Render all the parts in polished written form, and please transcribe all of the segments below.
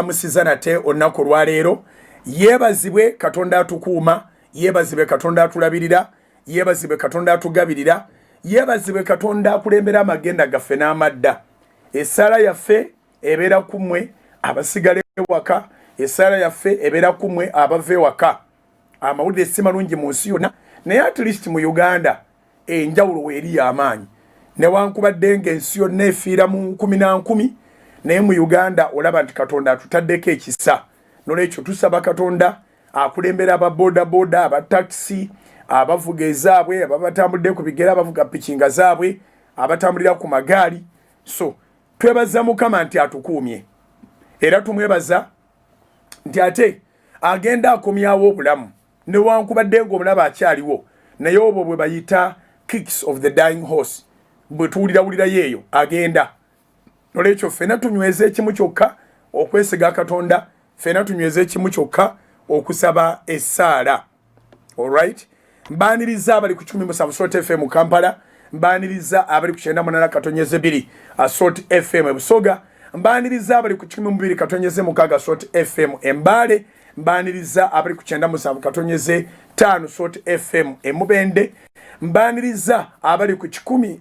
musizana te olunaku lwaleero. Yeebazibwe Katonda atukuuma, yeebazibwe Katonda atulabirira, yeebazibwe Katonda atugabirira, yeebazibwe Katonda akulembera amagenda gaffe n'amadda. Essaala yaffe ebeera ku mmwe abasigala ewaka, essaala yaffe ebeera ku mmwe abava ewaka. Amawulire si malungi mu nsi yonna, naye at least mu Uganda enjawulo weeri y'amaanyi. Newankubadde ng'ensi yonna efiira mu 10 naye mu Uganda olaba nti Katonda atutaddeko ekisa. Nolwekyo tusaba Katonda akulembera ababodaboda, abataxi, abavuga ezaabwe, ababatambudde ku bigere, abavuga pikinga zaabwe, abatambulira ku magaali. So twebaza Mukama nti atukuumye, era tumwebaza nti ate agenda akomyawo obulamu newankubadde ng'omulaba akyaliwo, naye obwo bwe bayita kicks of the dying horse. Bwe tuwulira yeeyo agenda. Nolwekyo ffena tunyweze ekimu kyokka okwesiga Katonda, ffena tunyweze ekimu kyokka okusaba essaala. Alright? Mbaaniriza abali ku 17 Assault FM Kampala, mbaaniriza abali ku 98.2 Assault FM Busoga, mbaaniriza abali ku 12.6 Assault FM Mbale, mbaaniriza abali ku 97.5 Assault FM Mubende, mbaaniriza abali ku 10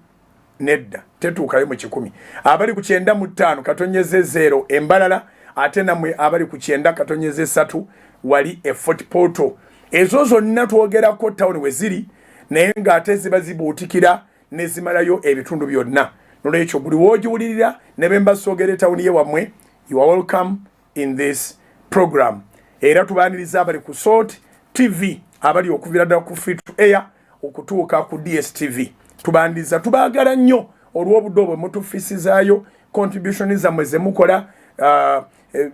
nedda tetuukayo mu 10 abali ku 95.0 Mbalala, ate namwe abali ku 9.3 wali Fort Portal. Ezo zonna twogerako town we ziri, naye ng'ate ziba zibuutikira ne zimalayo ebitundu byonna. Nolwekyo buli woogiwulirira ne be mbasoogera town ye wammwe, you are welcome in this program. Era tubaaniriza abali ku Salt TV, abali okuvira ddala ku free to air okutuuka ku DSTV. Tubaaniriza tubaagala nnyo olw'obudde obwo mutufisizaayo contribution zammwe ze mukola,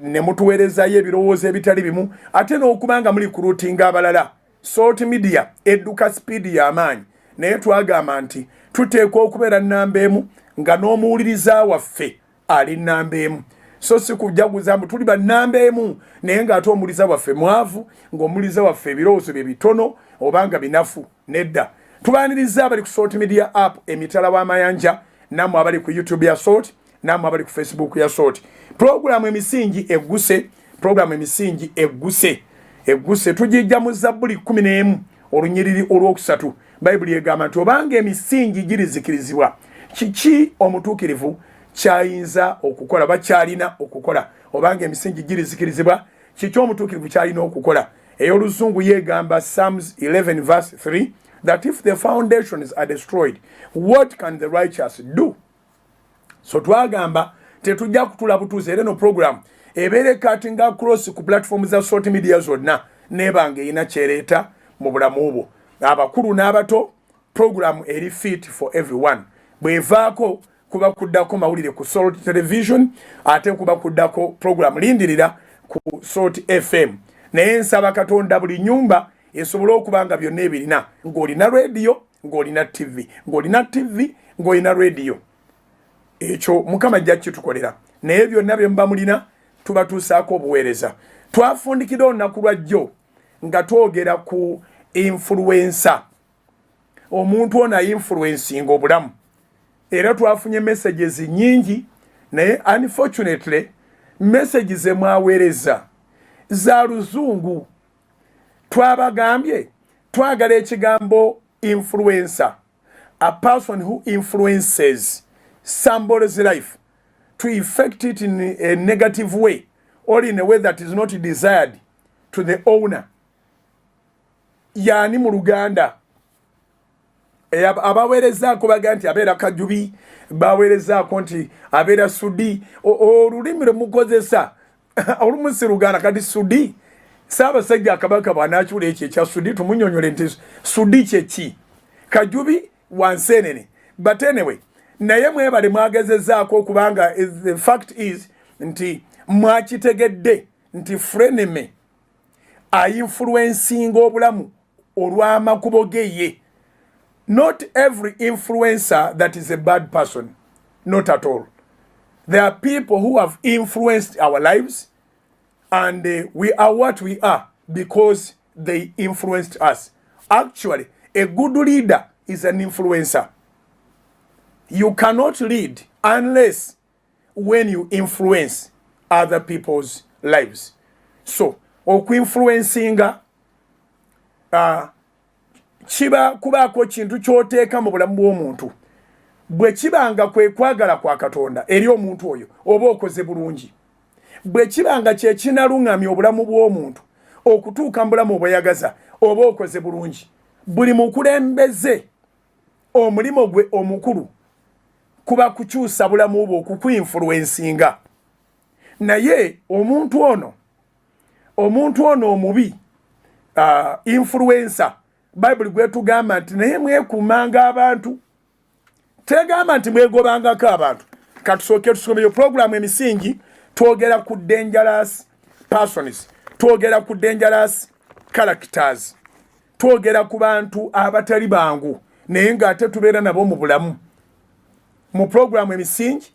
ne mutuweerezayo ebirowoozo ebitali bimu, ate n'okubanga muli ku ruutinga abalala. Salt Media edduka speed y'amaanyi, naye twagamba nti tuteekwa okubeera nnamba emu nga n'omuwuliriza waffe ali nnamba emu. So si kujaguza mbu tuli ba nnamba emu naye ng'ate omuwuliriza waffe mwavu, ng'omuwuliriza waffe ebirowoozo bye bitono obanga binafu. Nedda. Tubaaniriza abali ku Salt Media app emitala w'amayanja, nammwe abali ku YouTube ya Salt, nammwe abali ku Facebook ya Salt. Programu emisingi egguse tugijja mu Zabbuli 11 olunyiriri olwokusatu. Bayibuli egamba nti obanga emisingi girizikirizibwa, kiki omutuukirivu kyayinza okukola bakyalina okukola? Obanga emisingi girizikirizibwa, kiki omutuukirivu kyalina okukola? Ey'Oluzungu yeegamba Psalms 11 verse 3 that if the foundations are destroyed, what can the righteous do? So twagamba tetujja kutula butuuze, era no program ebeere cutting across ku platform za Salt Media zonna nebanga erina kyereeta mu bulamu obwo. Abakulu n'abato, program eri fit for everyone. Bwevaako kuba kuddako mawulire ku Salt Television, ate kuba kuddako program lindirira ku Salt FM. Naye nsaba Katonda buli nyumba esobola okubanga byonna ebirina, ng'olina radio, ng'olina TV, ng'olina TV, ng'olina radio. Ekyo Mukama ajja kitukolera. Naye byonna bye muba mulina tubatuusaako obuweereza. Twafundikira olunaku lwa jjo nga twogera ku influencer. Omuntu ono influencinga obulamu. Era twafunye messages nyingi, naye unfortunately messages emwaweereza za luzungu. Twabagambye twagala ekigambo influencer, a person who influences somebody's life to affect it in a negative way or in a way that is not desired to the owner. Yani mu Luganda abaweerezaako baga nti abeera Kajubi, baweerezaako nti abeera Sudi. Olulimi lwe mukozesa olumu si Luganda, kati Sudi. Ssaabasajja Kabaka bw'anakyula ekyo ekya Sudi tumunyonyole nti Sudi kyeki, Kajubi wansenene. But anyway, naye mwebale mwagezezaako okubanga the fact is nti mwakitegedde nti freneme influencing obulamu olw'amakubo ge. Not every influencer that is a bad person. Not at all. There are people who have influenced our lives, and we are what we are because they influenced us. Actually, a good leader is an influencer. You cannot lead unless when you influence other people's lives. So okuinfluencinga kiba kubaako kintu kyoteeka mu bulamu bw'omuntu bwe kibanga kwe kwagala kwa Katonda eri omuntu oyo oba okoze bulungi, bwe kibanga kye kinaluŋŋamya obulamu bw'omuntu okutuuka mu bulamu obweyagaza oba okoze bulungi, buli mukulembeze omulimo gwe omukulu kuba kukyusa bulamu bwo okukuinfluencinga. Naye omuntu ono omubi influencer, Bible gwe tugamba nti naye mwekuumanga abantu, tegamba nti mwegobangako abantu. Katusooke tusome program emisingi, twogera ku dangerous persons, twogera ku dangerous characters, twogera ku bantu abatali bangu naye ng'ate tubeera nabo mu bulamu. Mu program emisingi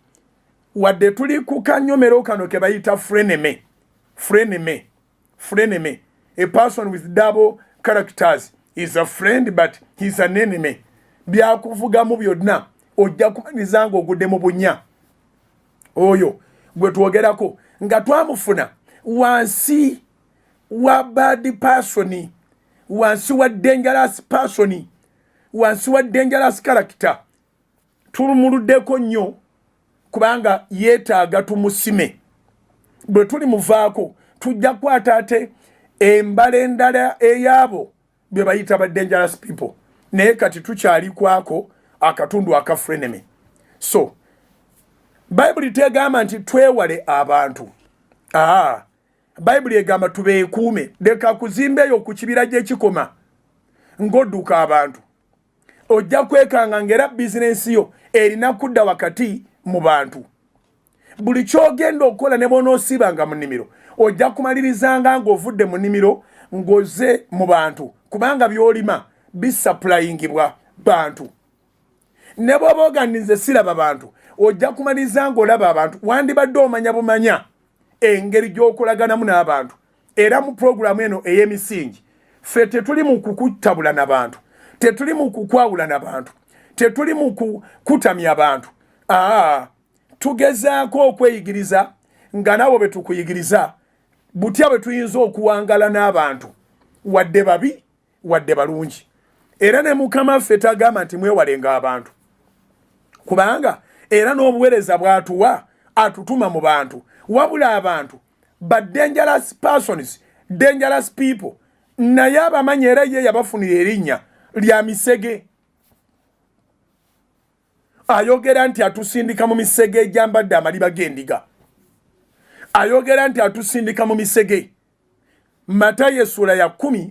wadde tuli ku kanyomero kano ke bayita frenemy. A person with double characters is a friend but he's an enemy. Byakuvugamu byonna ojja kumanyiriza ng'ogudde mu bunya. Oyo gwe twogerako nga twamufuna wansi wa bad person, wansi wa dangerous person, wansi wa dangerous character. Tulumuluddeko nnyo kubanga yeetaaga tumusime. Bwe tuli muvaako tujja kukwata ate embala endala eyabo bye bayita ba dangerous people, naye kati tukyali kwako akatundu aka frenemy. So Bible tegamba nti twewale abantu. Bible egamba tubeekuume, leka kuzimbeeyo ku kibira gy'ekikoma ng'odduka abantu. Ojja kwekanga ng'era bizinensi yo erina kudda wakati mu bantu. Buli kyogenda okukola ne bw'onoosibanga mu nnimiro ojja kumalirizanga ng'ovudde mu nnimiro ng'oze mu bantu, kubanga by'olima bisappulayingibwa bantu. Ne bw'oba oganize siraba bantu ojja kumaliriza ng'olaba abantu, wandibadde omanya bumanya engeri gy'okolaganamu n'abantu. Era mu programu eno ey'emisingi ffe tetuli mu kukutabula n'abantu, tetuli mu kukwawula n'abantu, tetuli mu kutamya abantu. Tugezaako okweyigiriza nga nabo bwe tukuyigiriza butya bwe tuyinza okuwangala n'abantu, wadde babi wadde balungi. Era ne Mukama ffe tagamba nti mwewalenga abantu, kubanga era n'obuweereza bw'atuwa atutuma mu bantu, wabula abantu ba dangerous persons, dangerous people, naye abamanyi era ye yabafunira erinnya lya misege. Ayogera nti atusindika mu misege egyambadde amaliba g'endiga. Ayogera nti atusindika mu misege. Matayo essula ya 10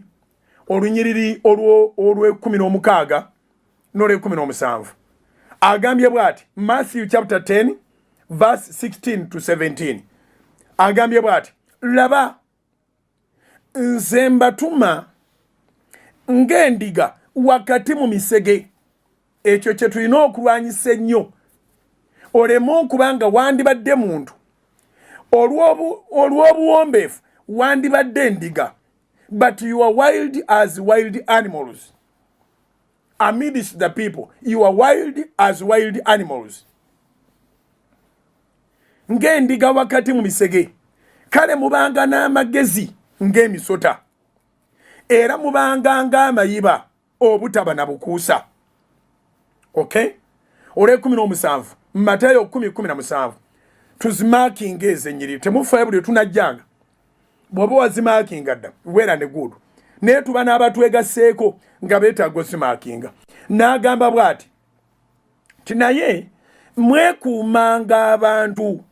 olunyiriri olw'e16 n'olw'e17 agambye bw'ati. Matthew chapter 10 verse 16 to 17 agambye bw'ati, laba nze mbatuma ng'endiga wakati mu misege. Ekyo kye tulina okulwanyisa ennyo, oleme okuba nga wandibadde muntu olw'obuwombeefu wandibadde endiga, but you are wild as wild animals amidst the people. You are wild as wild animals. Ng'endiga wakati mu misege. Kale mubanga n'amagezi ng'emisota, era mubanga ng'amayiba obutaba na bukuusa. Okay? Olw'e17 Matayo 10:17 tuzimakinga ezenyiriri. Temufaayo buli tunajjanga bw'oba wazimakinga dda weera ne gudu, naye tuba n'abatwegasseeko nga beetaaga ozimakinga. N'agamba bw'ati ti naye mwekuumanga abantu,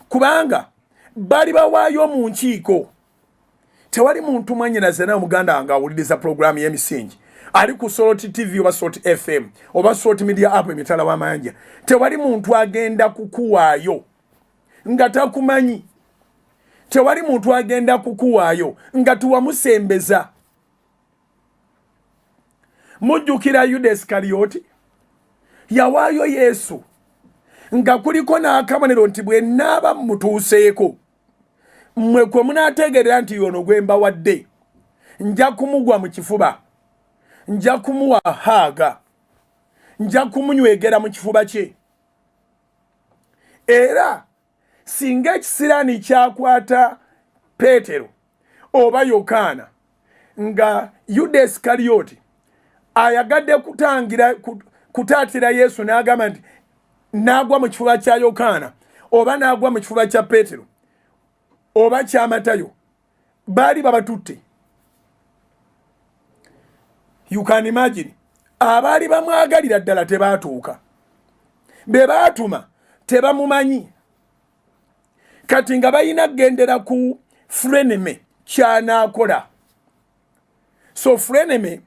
kubanga bali bawaayo mu nkiiko. Tewali muntu mwannyinaze naye muganda wange awuliriza programu y'emisingi ali ku Salt TV oba Salt FM oba Salt Media app emitala w'amayanja. Tewali muntu agenda kukuwaayo nga takumanyi. Tewali muntu agenda kukuwaayo nga tuwamusembeza. Mujjukira Yuda Iskariyoti yawaayo Yesu nga kuliko n'akabonero nti bwe nnaaba mutuuseeko mmwe kwe munaategerera nti yono gwe mbawadde nja kumugwa mu kifuba, nja kumuwa haaga, nja kumunywegera mu kifuba kye. Era singa ekisiraani kyakwata Peetero oba Yokaana nga Yuda Isikalioti ayagadde kutaatira Yesu n'agamba nti n'agwa mu kifuba kya Yokaana oba n'agwa mu kifuba kya Peetero oba kya Matayo, baali babatutte. You can imagine. Abaali bamwagalira ddala tebaatuuka, be baatuma tebamumanyi, kati nga balina gendera ku freneme kyanaakola. So freneme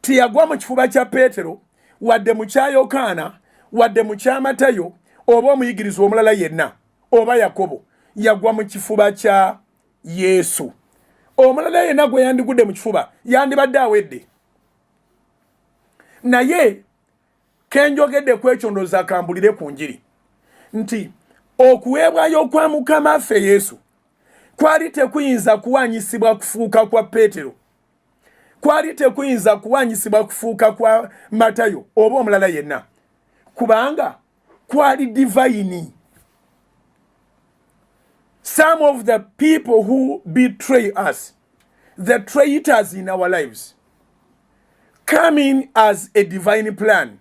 tiyagwa mu kifuba kya Peetero wadde mu kya Yokaana wadde mu kya Matayo oba omuyigiriza omulala yenna oba Yakobo, yagwa mu kifuba kya Yesu. Omulala yenna gwe yandigudde mu kifuba yandibadde awedde. Naye kenjogedde kwechondoza kambulire ku njiri nti okuweebwayo kwa Mukama ffe Yesu kwali tekuyinza kuwanyisibwa kufuuka kwa Peetero, kwali tekuyinza kuwanyisibwa kufuuka kwa Matayo oba omulala yenna, kubanga kwali divine. Some of the people who betray us, the traitors in our lives, come in as a divine plan.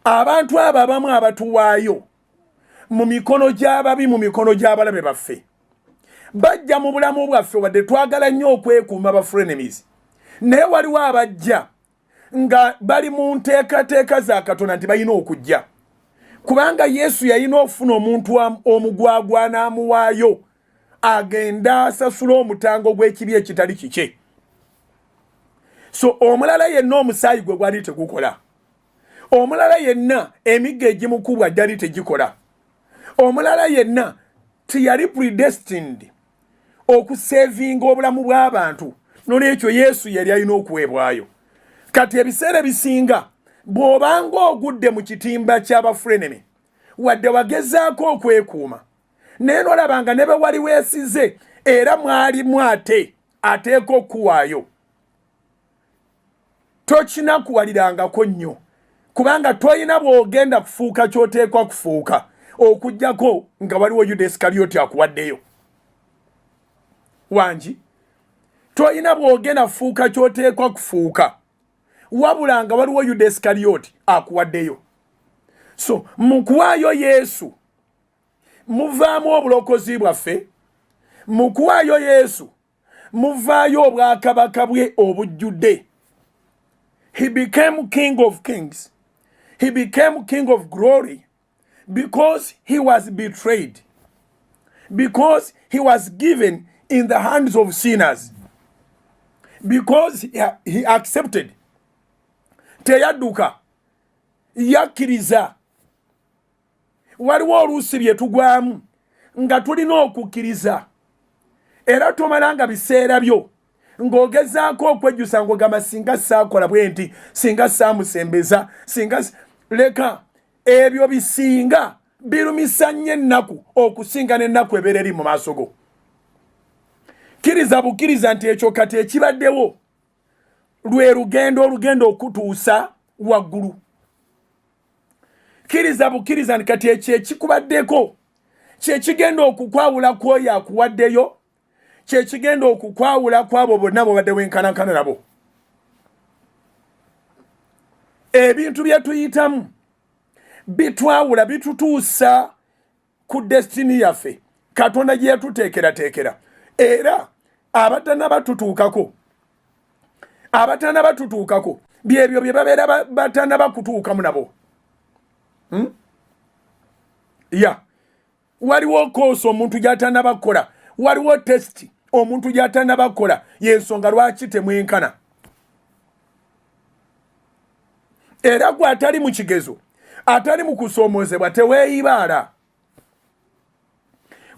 Abantu abo abamu abatuwaayo mu mikono gy'ababi, mu mikono gy'abalabe baffe, bajja mu bulamu bwaffe wadde twagala nnyo okwekuuma ba frenemies, naye waliwo abajja nga bali mu nteekateeka za Katonda nti balina okujja, kubanga Yesu yalina okufuna omuntu omugwagwa n'amuwaayo agenda asasula omutango gw'ekibi ekitali kike. So omulala yenna omusaayi gwe gwali tegukola, omulala yenna emigga egimukubwa gyali tegikola, omulala yenna tiyali predestined okusevinga obulamu bw'abantu. Nolwekyo Yesu yali alina okuweebwayo. Kati ebiseera bisinga bw'obanga ogudde mu kitimba ky'abafrenemy wadde wagezaako okwekuuma, naye n'olabanga ne be wali weesize era mwalimu ateeka okuwaayo, tokinakuwalirangako nnyo, kubanga toyina bw'ogenda kufuuka ky'oteekwa kufuuka okuggyako nga waliwo Yuda Isikalioti akuwaddeyo. Wangi toyina bw'ogenda kufuuka ky'oteekwa kufuuka wabula nga waliwo Yuda Isikalioti akuwaddeyo. So mu kuwaayo Yesu muvaamu obulokozi bwaffe, mu kuwaayo Yesu muvaayo obwakabaka bwe obujjudde. He became King of Kings. He became King of Glory because he was betrayed, because he was given in the hands of sinners, because he accepted. Teyaduka, yakkiriza. Waliwo oluusi bye tugwamu nga tulina okukkiriza, era tomalanga biseera byo ng'ogezaako okwejjusa ng'ogamba singa saakola bwe nti, singa saamusembeza, singa leka ebyo bisinga birumisa nnyo ennaku okusinga n'ennaku ebeera eri mu maaso go. Kkiriza bukkiriza nti ekyo kati ekibaddewo lwe olugendo okutuusa waggulu. Kkiriza bukkiriza nti kati ekyo ekikubaddeko kye kigenda okukwawula kw'oyo akuwaddeyo, kye kigenda okukwawula kw'abo bonna bobadde wenkanankana nabo. Ebintu bye tuyitamu bitwawula, bitutuusa ku destiny yaffe Katonda gye yatuteekerateekera, era abatanabatutuukako byebyo bye babeera batanabakutuukamu nabo. Waliwo koosi omuntu gy'atanabakola, waliwo testi omuntu gy'atanabakola, y'ensonga lwaki temwenkana. Era gwe atali mu kigezo, atali mu kusoomoozebwa teweeyibaala.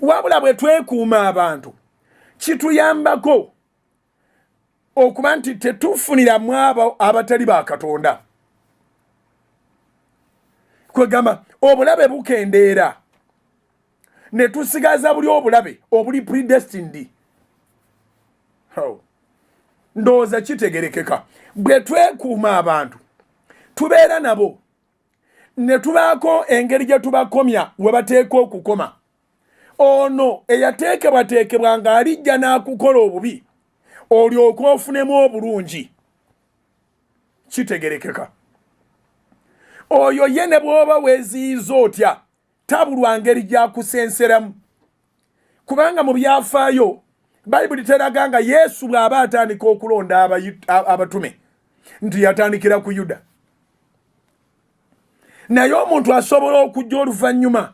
Wabula bwe twekuuma abantu kituyambako okuba nti tetufuniramu abo abatali ba Katonda. Kwegamba obulabe bukendeera ne tusigaza buli obulabe obuli predestined. Ndowooza kitegerekeka. Bwe twekuuma abantu tubeera nabo ne tubaako engeri gye tubakomya we bateeka okukoma. Ono eyateekebwateekebwa ng'alijja n'akukola obubi olyoke ofunemu obulungi kitegerekeka. Oyo ye ne bw'oba weeziyiza otya tabulwa ngeri gy'akusenseramu, kubanga mu byafaayo Bayibuli teraga nga Yesu bw'aba atandika okulonda abatume nti yatandikira ku Yuda. Naye omuntu asobola okujja oluvannyuma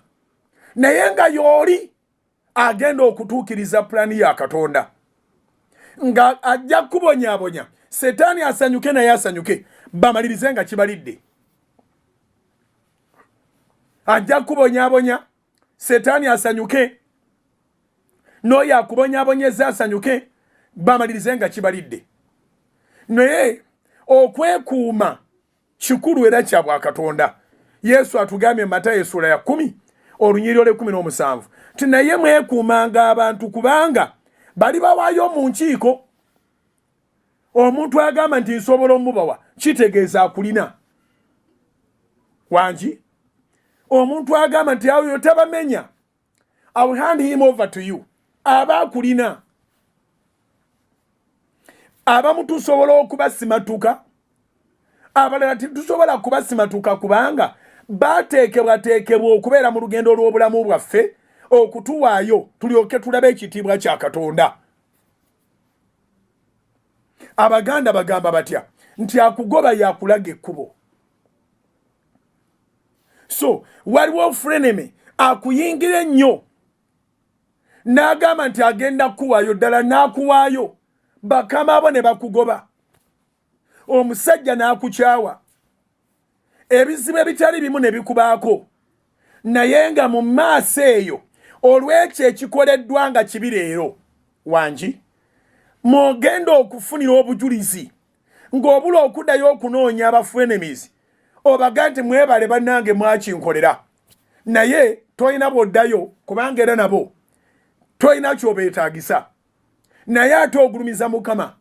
naye nga y'oli agenda okutuukiriza pulani ya Katonda nga ajja kubonyaabonya. Setaani asanyuke naye asanyuke, bamalirize nga kibalidde. Ajja kubonyaabonya, Setaani asanyuke, n'oyo akubonyaabonyeza asanyuke, bamalirize nga kibalidde. Naye okwekuuma kikulu era kya bwa Katonda. Yesu atugambye Matayo sura ya 10 olunyiriro 17 ti naye mwekuumanga abantu kubanga bali bawaayo mu nkiiko. Omuntu agamba nti nsobola omubawa kitegeeza akulina. Wangi omuntu agamba nti awo tabamenya, I will hand him over to you, aba akulina. Abamu tusobola okubasimatuka, abalala tusobola kubasimatuka kubanga bateekebwateekebwa okubeera mu lugendo lw'obulamu bwaffe okutuwaayo tulyoke tulabe ekitiibwa kya Katonda. Abaganda bagamba batya nti akugoba yakulaga ekkubo. So waliwo freneme akuyingira ennyo n'agamba nti agenda kuwaayo, ddala n'akuwaayo, bakama abo ne bakugoba, omusajja n'akukyawa, ebizibu ebitali bimu ne bikubaako, naye nga mu maaso eyo olw'ekyo ekikoleddwa nga kibi leero wangi mwogenda okufunira obujulizi ng'obula okuddayo okunoonya abafrenemies obaga nti mwebale bannange mwakinkolera, naye toyina bwoddayo kubanga era nabo toyina kyobeetaagisa. Naye ate ogulumiza Mukama.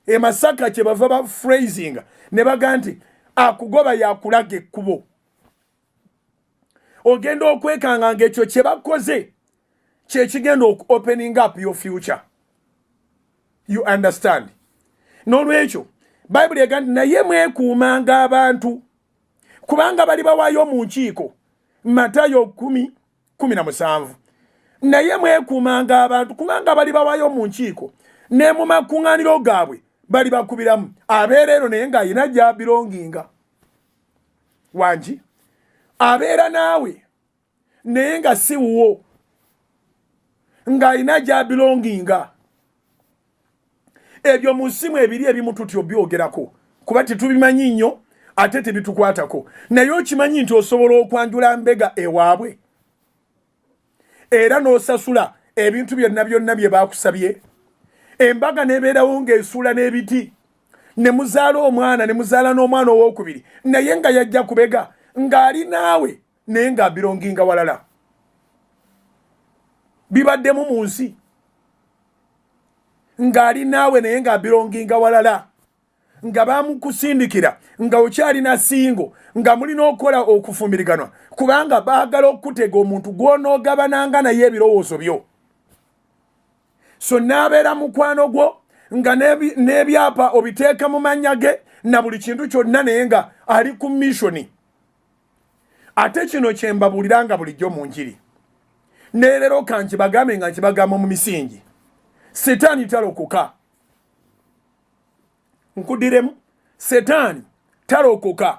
E Masaka kye bava ba phrasing ne baga nti akugoba yakulaga ekkubo. Ogenda okwekanga ng'ekyo kye bakoze kye kigenda opening up your future. You understand? N'olwekyo Bayibuli egamba nti naye mwekuumanga abantu kubanga bali bawaayo mu nkiiko. Matayo 10:17. Naye mwekuumanga abantu kubanga bali bawaayo mu nkiiko ne mu makuŋŋaaniro gaabwe bali bakubiramu abeerero naye ng'ayina gy'abironginga. Wangi abeera naawe naye nga si wuwo ng'ayina gy'abironginga. Ebyo mu nsimu ebiri ebimu tutyo byogerako kuba tetubimanyi nnyo ate tebitukwatako, naye okimanyi nti osobola okwanjula mbega ewaabwe era n'osasula ebintu byonna byonna bye baakusabye. Embaga n'ebeerawo ng'esuula n'ebiti, ne muzaala omwana ne muzaala n'omwana owookubiri, naye nga yajja kubega ng'ali naawe naye ng'abironginga walala. Bibaddemu mu nsi ng'ali naawe naye ng'abironginga walala, nga baamukusindikira nga okyalina singo nga mulina okukola okufumbiriganwa kubanga baagala okutega omuntu gw'onoogabananga naye ebirowoozo byo. So n'abeera mukwano gwo nga n'ebyapa obiteeka mu mannya ge na buli kintu kyonna naye nga ali ku mishoni. Ate kino kye mbabuulira nga bulijjo mu njiri. Ne leero kankibagambe nga nkibagamba mu misingi. Setaani talokoka. Nkudiremu, Setaani talokoka.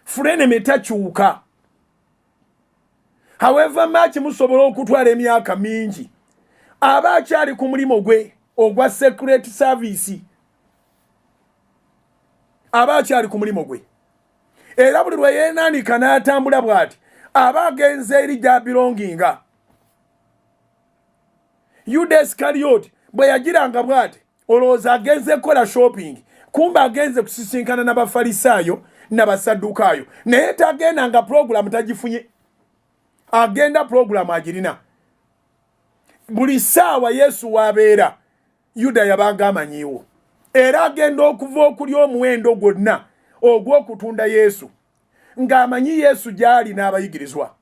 Freneme takyuka. However much musobola okutwala emyaka mingi, aba akyali ku mulimo gwe ogwa secret service. Aba akyali ku mulimo gwe. Era buli lwe yeenaanika n'atambula bw'ati aba agenze eri gy'abironginga. Yuda Iscariot bwe yagiranga bw'ati olowooza agenze kola shopping, kumba agenze kusisinkana n'Abafalisaayo n'Abasaddukaayo, naye tagenda nga program tagifunye, agenda program agirina. Buli ssaawa Yesu w'abeera Yuda yabanga amanyiwo, era agenda okuva okulya omuwendo gwonna ogw'okutunda Yesu. ng'amanyi Yesu gyali n'abayigirizwa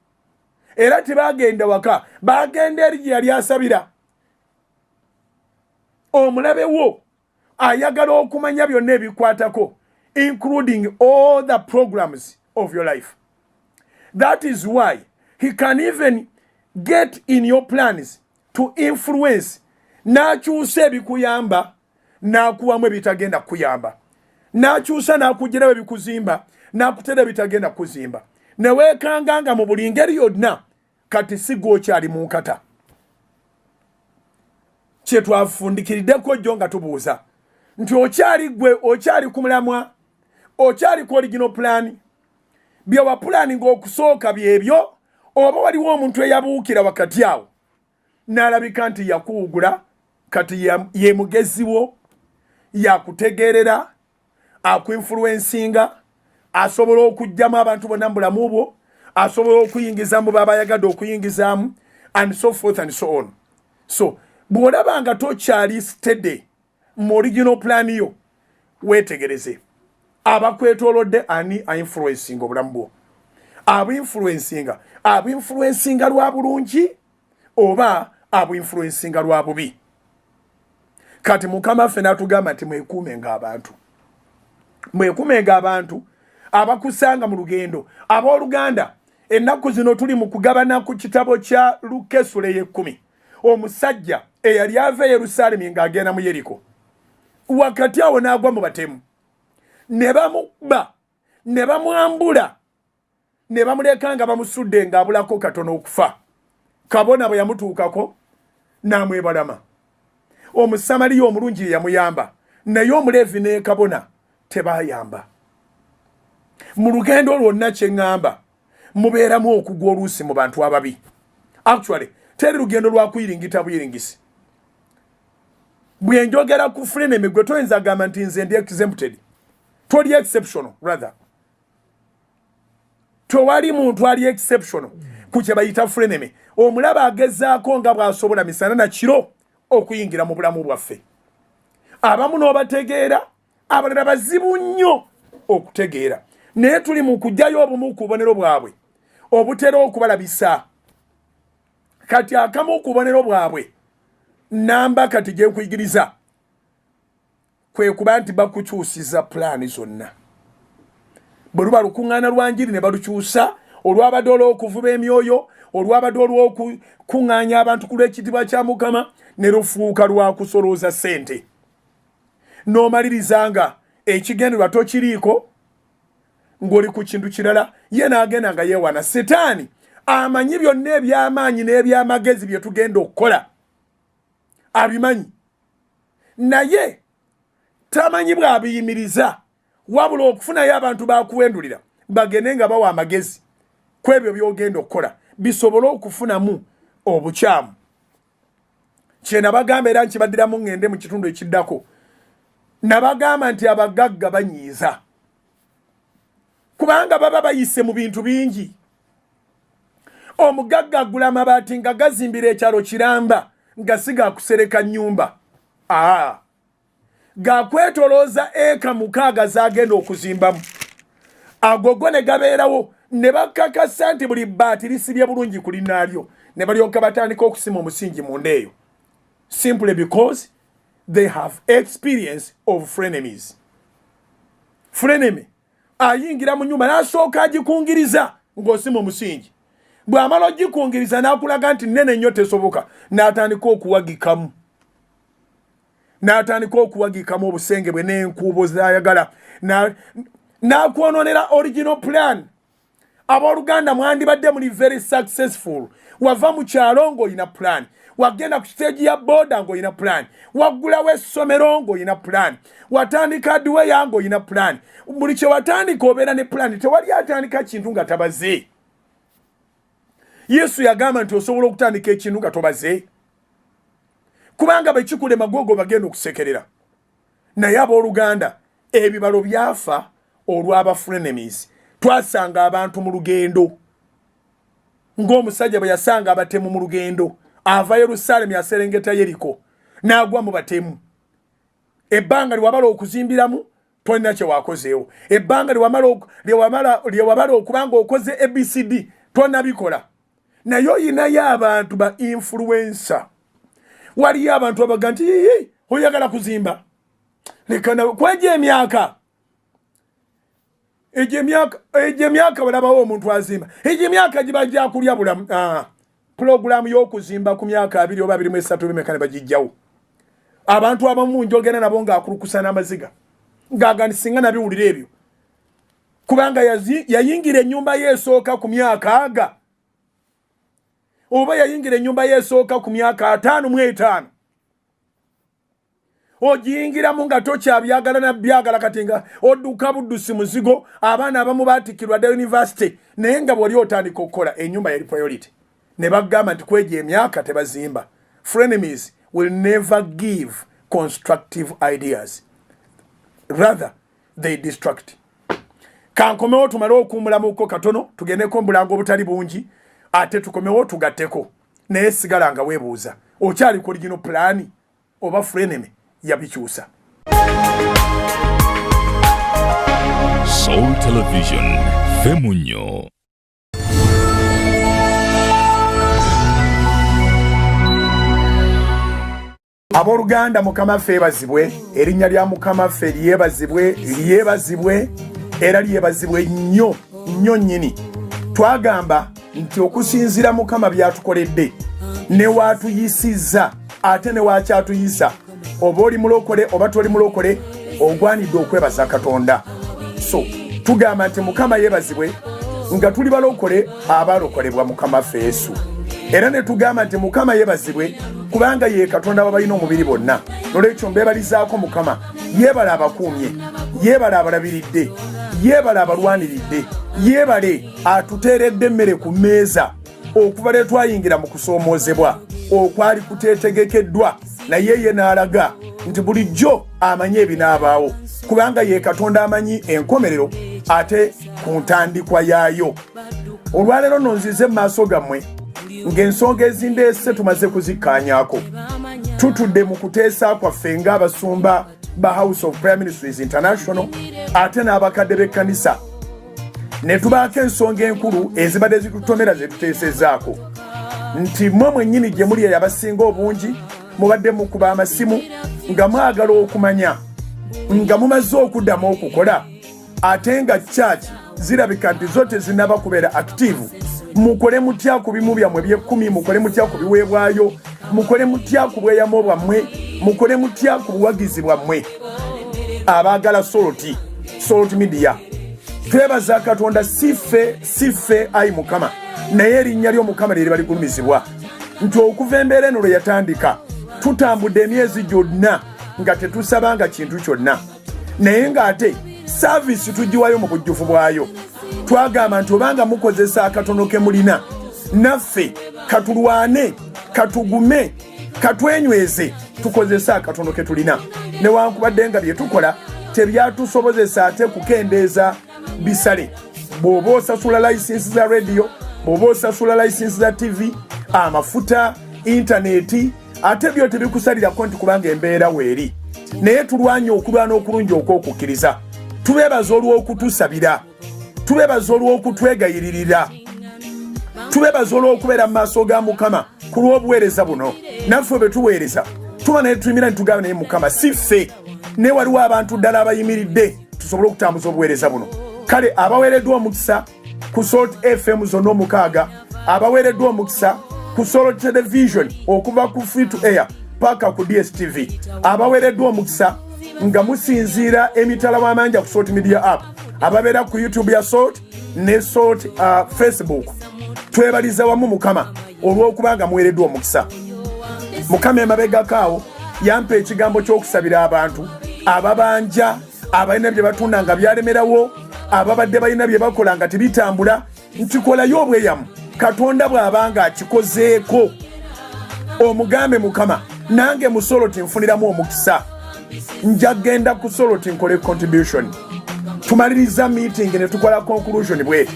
era tebagenda waka bagenda eri gye yali asabira. Omulabe wo ayagala okumanya byonna ebikwatako, including all the programs of your life. That is why he can even get in your plans to influence, n'akyusa ebikuyamba n'akuwamu ebitagenda kuyamba, n'akyusa n'akugirawo ebikuzimba n'akutera ebitagenda kuzimba, ne weekanganga mu buli ngeri yonna kati si gw'okyali mu nkata. Kye twafundikiriddeko jjo nga tubuuza nti okyali gwe, okyali ku mulamwa, okyali ku original plan, bye wapulaninga okusooka byebyo, oba waliwo omuntu eyabuukira wakati awo n'alabika nti yakuwugula kati ye mugezi wo, yakutegeerera, akuinfluencinga, asobola okugyamu abantu bonna mu bulamu bwo, asobola okuyingiza mu baba yagadde okuyingizaamu, and so forth and so on. So bw'olaba nga tokyali steady mu original plan yo, weetegereze abakwetoolodde ani ainfluencinga obulamu bwo. Abuinfluencinga lwa bulungi oba abuinfluencinga lwa bubi. Kati Mukama ffe n'atugamba nti mwekuumenga abantu abakusanga mu lugendo. Abooluganda, ennaku zino tuli mu kugabana ku kitabo kya Luka Essula ey'ekkumi. Omusajja eyali ava e Yerusaalemi ng'agenda mu Yeriko, wakati awo n'agwa mu batemu, ne bamuba, ne bamwambula, ne bamuleka nga bamusudde ng'abulako katono okufa. Kabona bwe yamutuukako n'amwebalama. Omusamaliya omulungi ye yamuyamba, naye Omuleevi ne kabona tebaayamba. Mu lugendo lwonna kye ŋŋamba mubeeramu okugwa oluusi mu bantu ababi. Actually teri lugendo lwa kuyiringita buyiringisi. Bwe njogera ku frenemy gwe toyinza gamba nti nze ndi exempted. Toli exceptional rather. Tewali muntu ali exceptional ku kye bayita frenemy. Omulaba agezaako nga bw'asobola misana na kiro okuyingira mu bulamu bwaffe. Abamu n'obategeera, abalala bazibu nnyo okutegeera. Naye tuli mu kujjayo obumu ku bubonero bwabwe obutera okubalabisa. Kati akamu ku bubonero bwabwe namba kati gye nkuyigiriza kwe kuba nti bakukyusiza pulaani zonna. Bwe luba lukuŋŋaana lwa njiri ne balukyusa, olwabadde olw'okuvuba emyoyo, olwabadde olw'okukuŋŋaanya abantu ku lw'ekitiibwa kya Mukama, ne lufuuka lwa kusolooza ssente. N'omaliriza ekigendererwa tokiriiko, ng'oli ku kintu kirala, ye n'agenda nga yeewana. Setaani amanyi byonna eby'amaanyi n'eby'amagezi bye tugenda okukola, abimanyi, naye tamanyi bw'abiyimiriza, wabula okufunayo abantu bakuwendulira bagende nga bawa amagezi ku ebyo by'ogenda okukola bisobole okufunamu obukyamu. Kye nabagamba era nkibaddiramu ŋŋende mu kitundu ekiddako, nabagamba nti abagagga banyiiza kubanga baba bayise mu bintu bingi. Omugagga agula amabaati nga gazimbira ekyalo kiramba nga sigakusereka nnyumba. Gakwetolooza eka 6 zagenda okuzimbamu. Agogo ne gabeerawo ne bakakasa nti buli bbaati lisibye bulungi ku linnaalyo, ne balyoka batandika okusima omusingi mu ndeeyo. Simply because they have experience of frenemies. Frenemy ayingira mu nnyumba n'asooka agikungiriza ng'osima omusingi. Bw'amala ogikungiriza n'akulaga nti nnene nnyo tesoboka, n'atandika okuwagikamu. N'atandika okuwagikamu obusenge bwe n'enkuubo z'ayagala. N'akwonoonera original plan. Abooluganda mwandibadde muli very successful. Wava mu kyalo ng'olina plan. Wagenda ku stage ya boda ng'olina plan. Waggulawo essomero ng'olina plan. Watandika adweya ng'olina plan. Buli kye watandika obeera ne plan. Tewali atandika kintu nga tabaze. Yesu yagamba nti osobola okutandika ekintu nga tobaze. Kubanga bwe kikulema gogo bagenda okusekerera. Naye abooluganda ebibalo byafa olw'aba frenemies. Twasanga abantu mu lugendo ng'omusajja bwe yasanga abatemu mu lugendo, ava Yerusaalemi aserengeta Yeriko n'agwa mu batemu. Ebbanga liwabala okuzimbiramu tolina kye wakozeewo. Ebbanga lyewamala okubanga okoze ABCD tonabikola. Naye oyinayo abantu ba influencer. Waliyo abantu abaga nti oyagala kuzimba. Lekana kwaje emyaka. Ejemyaka balabawo omuntu azimba. Ejemyaka gibajja kulya bulamu. Program y'okuzimba ku myaka 2 oba 23 bimekane bagijjawo. Abantu abamu njogera nabo nga akulukusa n'amaziga. Ngagani singa nabiwulira ebyo. Kubanga yayingira ennyumba yeesooka ku myaka aga. Oba yayingira ennyumba yeesooka ku myaka 55. Ojingiramu nga tokyabyagala na byagala katinga odduka buddusi muzigo abaana abamu batikirwa da university naye nga bw'oli otandika okukola ennyumba yali priority. Ne bagamba nti kweja emyaka tebazimba. Frenemies will never give constructive ideas. Rather, they distract. Kankomewo tumale okumulamuko katono, tugendeko mbulango obutali bungi, ate tukomewo tugatteko. Naye sigala nga weebuuza. Okyali ku original plan oba frenemy yabikyusa. Soul Television, Femunyo. Aboluganda Mukama ffe ebazibwe, erinnya lya Mukama ffe lyebazibwe era lyebazibwe nnyo nnyini. Twagamba nti okusinzira Mukama byatukoledde ne waatuyisizza ate ne waakyatuyisa. Oba oli mulokole oba toli mulokole ogwanidde okwebaza Katonda. So tugamba nti Mukama yeebazibwe nga tuli balokole abalokolebwa Mukama ffe Yesu. Era ne tugamba nti Mukama yeebazibwe kubanga ye Katonda babalina omubiri bonna. Nolwekyo mbebalizaako Mukama. Yeebala abakuumye, yeebala abalabiridde, yeebala abalwaniridde, yeebale atuteeredde emmere ku mmeeza okuva lwe twayingira mu kusoomoozebwa okwali kuteetegekeddwa, naye ye n'alaga nti bulijjo amanyi ebinaabaawo kubanga ye Katonda amanyi enkomerero ate ku ntandikwa yaayo. Olwaleero nno nzize mu maaso gammwe ng'ensonga ezindeese tumaze kuzikkaanyaako. Tutudde mu kuteesa kwaffe ng'abasumba ba House of Prayer Ministries International ate n'abakadde b'ekkanisa. Ne tubaako ensonga enkulu ezibadde zitutomera ze tuteesezaako. Nti mmwe mwennyini gye muli abasinga obungi mubadde mukuba amasimu nga mwagala okumanya nga mumaze okuddamu okukola ate nga church zirabika nti zo tezinnaba kubeera active. Mukole mutya ku bimu byammwe by'ekkumi, mukole mutya ku biweebwayo, mukole mutya ku bweyamo bwammwe, mukole mutya ku buwagizi bwammwe. Abaagala Salt Media twebaza Katonda siffe ayi Mukama, naye erinnya ly'Omukama lye liba ligulumizibwa nti okuva embeera eno lwe yatandika tutambudde emyezi gyonna nga tetusabanga kintu kyonna, naye ng'ate saavisi tugiwayo mu bujjufu bwayo. Twagamba nti obanga mukozesa akatono ke mulina naffe katulwane, katugume, katwenyweze tukozesa akatono ke tulina. Newankubadde nga bye tukola tebyatusobozesa ate kukendeeza bisale. Bw'oba osasula layisinsi za radio, bw'oba osasula layisinsi za TV, amafuta, intaneti, ate byo tebikusalirako nti kubanga embeera weeri. Naye tulwanye okulwana okulungi okw'okukkiriza. Tubeebaza olw'okutusabira, tubeebaza olw'okutwegayiririra, tubeebaza olw'okubeera mu maaso ga Mukama ku lw'obuweereza buno. Naffe bwe tuweereza tuba naye tuyimira nitugambe naye Mukama si ffe, naye waliwo abantu ddala abayimiridde tusobole okutambuza obuweereza buno. Kale abaweereddwa omukisa ku Salt FM zonna 6, abaweereddwa omukisa ku Soul Television okuva ku free to air paka ku DSTV, abaweereddwa omukisa nga musinziira emitala w'amanja ku Salt Media app, ababeera ku YouTube ya Salt ne Salt Facebook. Twebaliza wamu Mukama olw'okubanga muweereddwa omukisa. Mukama emabegakaawo yampa ekigambo ky'okusabira abantu ababanja, abalina bye batunda nga byalemerawo, ababadde balina bye bakola nga tebitambula, nkikolayo obweyamu Katonda bw'abanga akikozeeko. Omugambe Mukama nange mu Salt nfuniramu omukisa, njagenda ku Salt nkole contribution. Tumaliriza meeting ne tukola conclusion bwe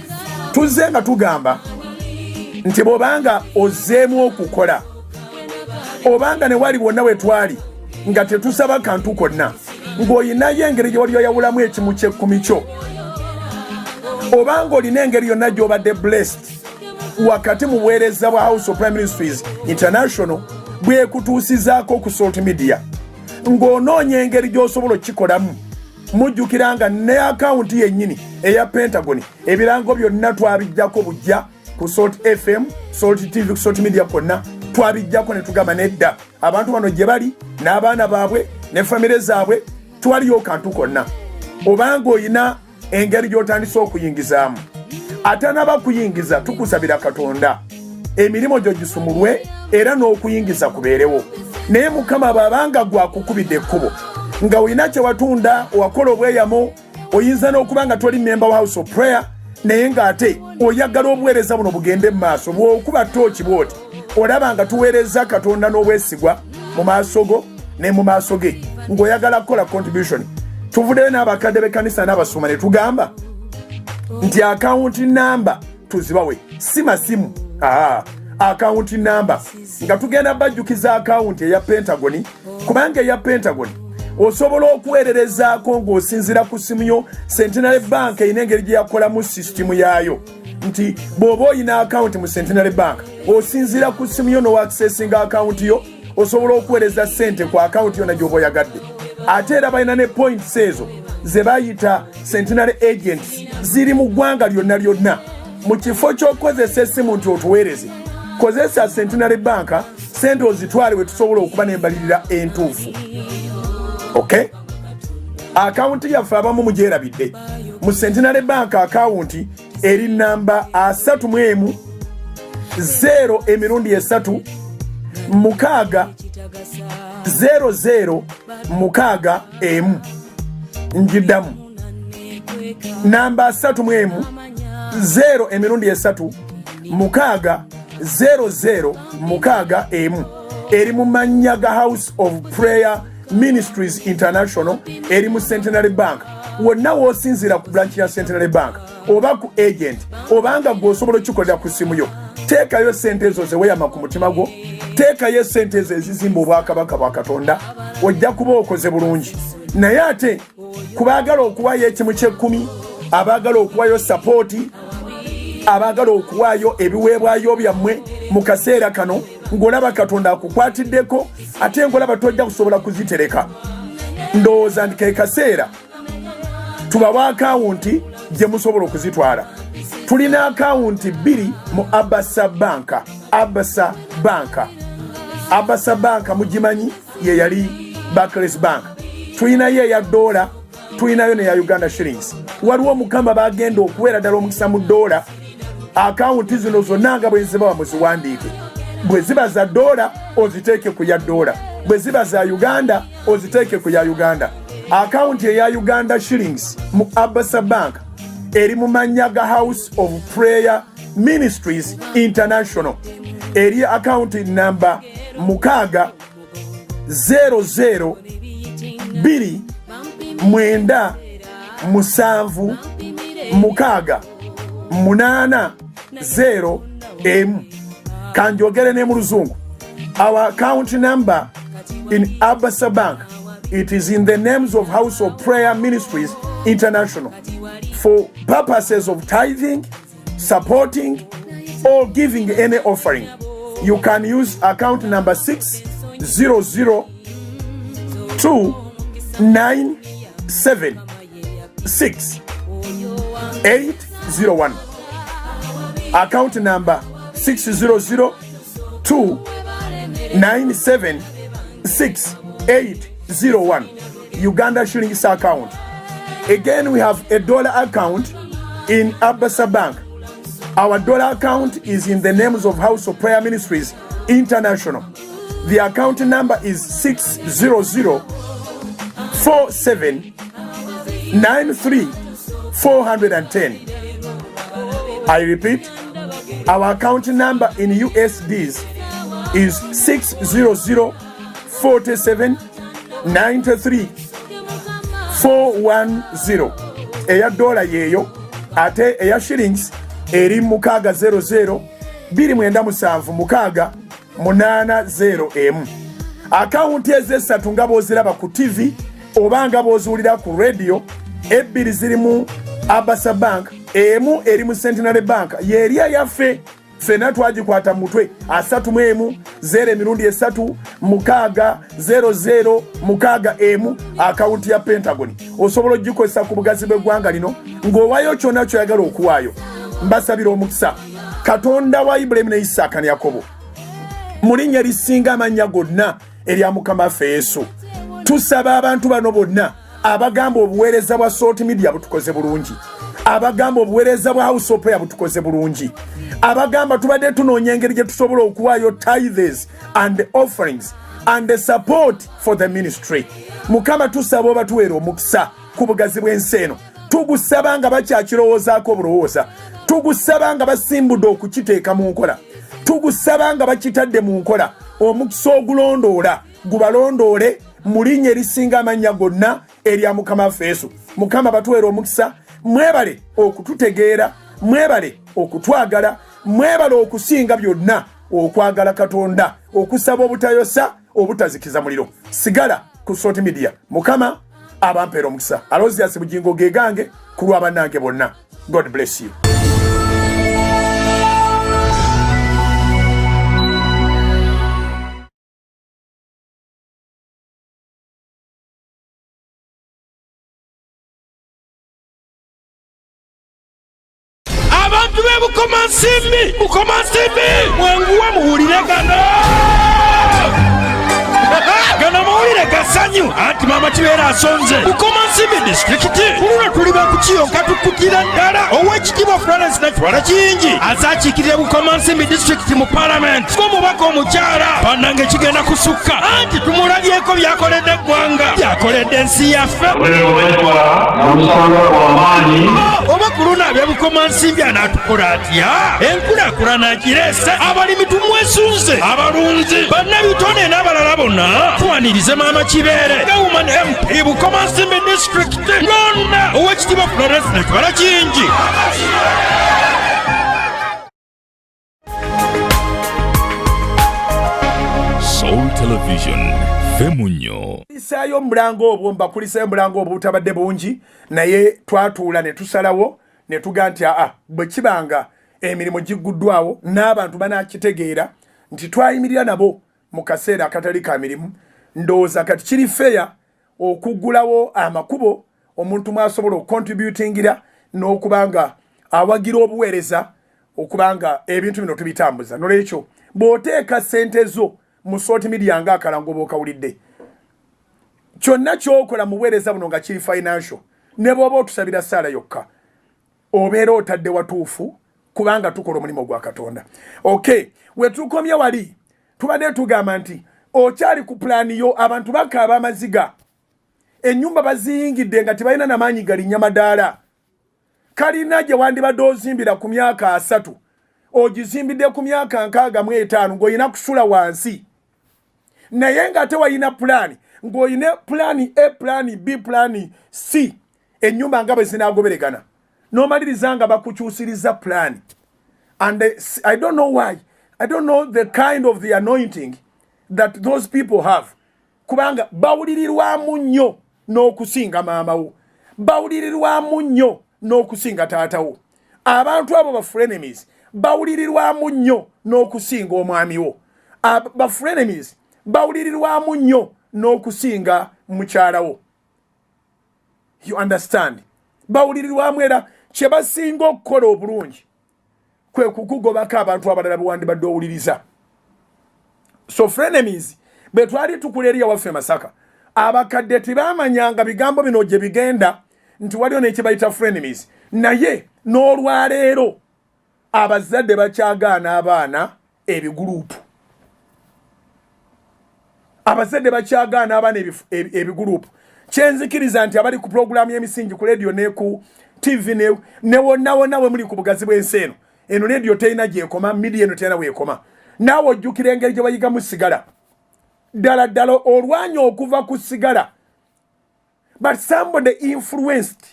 tuzze nga tugamba nti bw'obanga ozzeemu okukola, obanga ne wali bwonna we twali nga tetusaba kantu konna, ng'oyinayo engeri gye wali oyawulamu ekimu ky'ekkumi kyo, obanga olina engeri yonna gy'obadde blessed wakati mu buweereza bwa House of Prayer Ministries International bwekutuusizaako ku salt media, ng'onoonya engeri gy'osobola okikolamu, mujjukira nga ne akawunti yennyini eya Pentagon ebirango byonna twabijjako bujja ku Salt FM, Salt TV, ku Salt Media konna twabijjako ne tugamba nedda abantu bano gye bali n'abaana baabwe ne famire zaabwe twaliyo kantu konna. Obanga oyina engeri gy'otandisa okuyingizaamu, atanaba kuyingiza tukusabira Katonda emirimu gyo gisumulwe era n'okuyingiza kubeerewo. Naye Mukama bw'abanga gwakukubidde ekkubo nga olina kye watunda wakola obweyamo, oyinza n'okuba nga toli member wa House of Prayer naye ng'ate oyagala obuweereza buno bugende mu maaso, bw'okuba tooki bw'oti olaba nga tuweereza Katonda n'obwesigwa mu maaso go ne mu maaso ge, ng'oyagala kukola contribution. Tuvuddeyo n'abakadde b'ekkanisa n'abasoma ne tugamba nti akawunti namba tuzibawe, si masimu, akawunti namba, nga tugenda bajjukiza akawunti eya Pentagon, kubanga eya Pentagon osobola okuweererezaako ng'osinzira ku simu yo. Centenary Bank erina engeri gye yakolamu sisitimu yaayo nti bw'oba oyina akawunti mu Centenary Bank osinzira ku simu yo n'owakisesinga akawunti yo, osobola okuweereza ssente ku akawunti yonna gy'oba oyagadde. Ate era balina ne points ezo ze bayita Centenary Agents ziri mu ggwanga lyonna. Mu kifo ky'okukozesa essimu nti otuweereze, kozesa Centenary Bank, ssente ozitwale we tusobola okuba n'embalirira entuufu. Okay? Akawunti yaffe abamu mugyerabidde. Mu Centenary Bank akawunti eri namba 31 0 3 6 00 6 njiddamu namba 31 0 3 6 00 6 eri mu mannya ga House of Prayer Ministries International eri mu Centenary Bank. Wonna w'osinzira ku branch ya Centenary Bank oba ku agent obanga gw'osobola okukikolera ku simu yo, teekayo ssente ezo ze weeyama ku mutima gwo, teekayo ssente ezo ezizimba obwakabaka bwa Katonda, ojja kuba okoze bulungi. Naye ate kubaagala okuwaayo ekimu ky'ekkumi, abaagala okuwaayo sapooti, abaagala okuwaayo ebiweebwayo byammwe mu kaseera kano, ng'olaba Katonda akukwatiddeko ate ng'olaba tojja kusobola kuzitereka, ndowooza nti ke kaseera tubawa akawunti gye musobola okuzitwala. Tulina akawunti 2 mu Abasa Bank. Abasa Bank mugimanyi ye yali Barclays Bank. Tulinayo eya $, tulinayo neya Uganda shillings. Waliwo Mukama bagenda okuweera ddala omukisa mu $. Akawunti zino zonna nga bwe nzibawa muziwandiike. Bwe ziba za $, oziteeke ku ya $. Bwe ziba za Uganda, oziteeke ku ya Uganda. Akawunti eya Uganda shillings mu Abasa Bank eri mu mannya ga House of Prayer Ministries International. Eri akawunti namba 6 00 2 9 7 6 8 0 M. Kanjogere ne mu Luzungu. Our account number in Abasa Bank, it is in the names of House of Prayer Ministries International for purposes of tithing, supporting, or giving any offering. You can use account number 6002976 Account number 6002976 Uganda shillings account. Again, we have a $, account in Abasa Bank. Our $, account is in the names of House of Prayer Ministries International. The account number is 6004793 I repeat, our account number in USDs is 6004793 410. Eya $, yeyo, ate eya shillings eri 600 297 680 M. Akawunti ez'essatu nga bw'oziraba ku TV obanga bozuulira ku radio ebbiri ziri mu Abasa Bank emu eri mu Centenary Bank yeria yaffe fena twagikwata mutwe 31 0 emirundi 3 mukaaga 00 mukaaga emu akawunti ya Pentagon osobola ogikozesa ku bugazi bw'eggwanga lino ng'owayo kyonna kyoyagala okuwaayo. Mbasabira omukisa Katonda wa Ibrahim ne Isaka ne Yakobo mu linnya lisinga amannya gonna erya Mukama waffe Yesu. Tusaba abantu bano bonna abagamba obuweereza bwa Salt Media butukoze bulungi, abagamba obuweereza bwa House of Prayer butukoze bulungi, abagamba tubadde tunoonya engeri gye tusobola okuwaayo tithes and offerings and the support for the ministry. Mukama tusaba oba tuweera omukisa ku bugazi bw'ensi eno. Tugusaba nga bakyakirowoozaako obulowooza, tugusaba nga basimbudde okukiteeka mu nkola, tugusaba nga bakitadde mu nkola. Omukisa ogulondoola gubalondoole mu linnya erisinga amannya gonna erya Mukama waffe Yesu. Mukama batuweera omukisa. Mwebale okututegeera, mwebale okutwagala, mwebale okusinga byonna okwagala Katonda, okusaba obutayosa, obutazikiza muliro. Sigala ku Salt Media. Mukama abampeera omukisa. Alozias bugingo gegange ku lwa bannange bonna. God bless you. Abantu bukomansimbi mwanguwa muwulire gano muwulire gasanyu anti mama kibeera asonze bukomansimbi disitulikiti kuluno tuli bakukiyonka tukutira ddala ow'ekitiibwa Florence Natwala Kiyingi azakiikirira bukomansimbi disitulikiti mu palamenti ng'omubaka omukyala bannange kigenda kusukka anti tumulabyeko byakoledde eggwanga byakoledde ensi yaffe oba kuluna ab'ebukomansimbi anaatukola atya enkulaakulana agireese abalimi tumwesunze abalunzi bannabitone n'abalala bonna tuwanirize maama kibeere Woman MP bukomansimbi district ngonna ow'ekitiibwa Florence Natwala Kiyingi. Soul Television Femunyo. Isayo mulango obwo mbakulisayo mulango obwo butabadde bungi naye twatuula ne tusalawo ne tuga nti bwe kibanga emirimu giguddwawo n'abantu banakitegeera nti twayimirira nabo mu kaseera akatali ka mirimu. Ndowooza kati kiri feya okuggulawo amakubo omuntu mwasobola okontributingira n'okubanga awagira obuweereza okubanga ebintu bino tubitambuza. Nolwekyo bw'oteeka ssente zo mu Salt Media ng'akalango bw'okawulidde, kyonna ky'okola mu buweereza buno nga kiri financial, ne bw'oba otusabira ssaala yokka obeera otadde watuufu kubanga tukola omulimu gwa Katonda. Okay, we tukomye wali tubadde tugamba nti okyali ku plani yo abantu bakaaba amaziga, ennyumba baziyingidde nga tebalina n'amaanyi galinnya madaala. Kalina gye wandibadde ozimbira ku myaka 3 ogizimbidde ku myaka 65 ng'olina kusula wansi, naye nga tewalina plani, ng'olina plani A, plani B, plani C, ennyumba nga bwe zinaagoberegana n'omaliriza nga bakukyusiriza plani. And I don't know why, I don't know the kind of the anointing that those people have, kubanga bawulirirwamu nnyo n'okusinga maamawo, bawulirirwamu nnyo n'okusinga taatawo. Abantu abo ba frenemies bawulirirwamu nnyo n'okusinga omwamiwo, ba frenemies bawulirirwamu nnyo n'okusinga mukyalawo. You understand? Bawulirirwamu era kye basinga okukola obulungi kwe kukugobako abantu abalala bewandibadde owuliriza. So frenemies bwe twali tukula eri yawaffe Masaka, abakadde tebamanyanga bigambo bino gye bigenda nti waliwo n'ekibayita frenemies, naye n'olwaleero abazadde bakyagaana abaana ebiguruupu. Abazadde bakyagaana abaana ebiguruupu. Kyenzikiriza nti abali ku programu y'emisingi ku radio ne ku TV ne wonna we muli ku bugazi bw'ensi eno, eno radio teyina gyekoma, media eno teyina weekoma. Naawe ojjukira engeri gye bayigamu sigala. Ddala olwanya okuva ku sigala. But somebody influenced.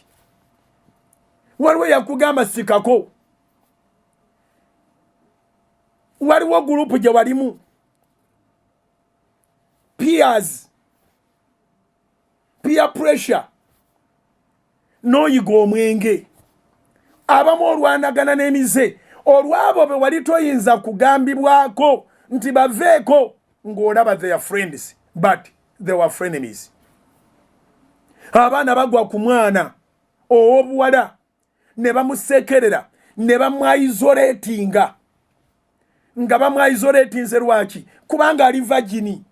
Waliwo yakugamba sikako. Waliwo gurupu gye walimu. Peers peer pressure n'oyiga omwenge abamu olwanagana n'emize olwabo be wali toyinza kugambibwako nti baveeko ng'olaba their friends but they were frenemies. Abaana bagwa ku mwana ow'obuwala ne bamusekerera ne bamwaisoletinga nga bamwaisoletinze lwaki kubanga ali virgin.